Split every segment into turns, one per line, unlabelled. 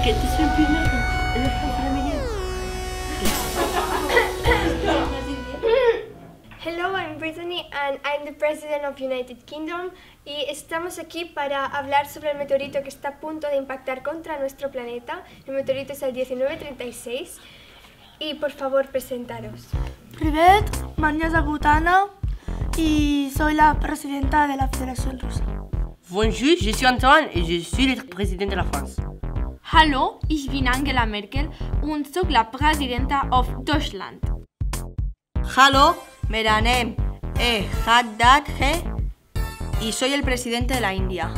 que este es el primero en la Francia americana.
Hello, I'm Brittany and I'm the President of United Kingdom y estamos aquí para hablar sobre el meteorito que está a punto de impactar contra nuestro planeta. El meteorito es el 1936 y por favor presentaros.
Privet, Manya Zagutana y soy la presidenta de la Federación Rusa.
Bonjour, je suis Antoine et je suis le président de la France.
Hallo, ich bin Angela Merkel und soy la presidenta of Deutschland.
Hallo, मेरा name es Haddad G y soy el presidente de la India.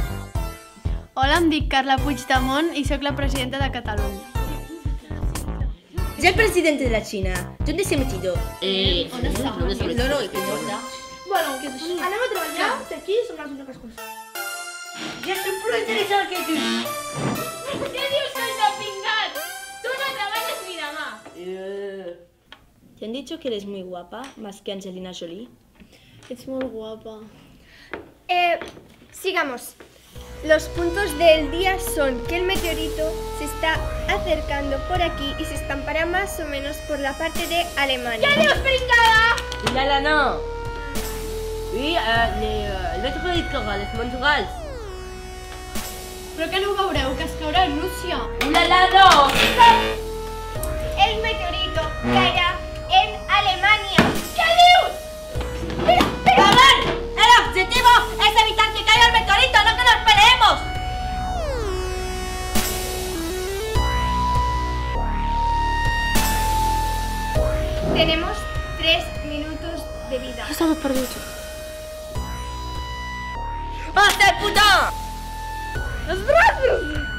Hola, em dic Carla Puigdemont i sóc la presidenta de Catalunya.
Es el presidente de la China. ¿Dónde se ha metido?
¿Dónde está?
No, ¿qué importa?
Bueno, anem a treballar, que aquí són les úniques coses.
Ja estic prou interessant que tu.
Què dius, saltapingat? Tu no treballes ni demà.
¿Te han dicho que eres muy guapa, más que Angelina Jolie?
Ets molt guapa.
Sigamos. Los puntos del día son que el meteorito se está acercando por aquí y se estampará más o menos por la parte de Alemania.
Què dius, pringada?
Oulala, non. Oui, le météorite caurà, les Montreal.
Però que no ho veureu, que es caurà a Rússia.
Oulala, non.
El meteorito caerá en Alemania. ¿Qué dios?
¡Joder! ¡El objetivo es evitar que caiga el meteorito, no que nos peleemos!
Tenemos 3 minutos de vida.
Estamos perduts.
¡Hasta el puto!
¡Los brazos!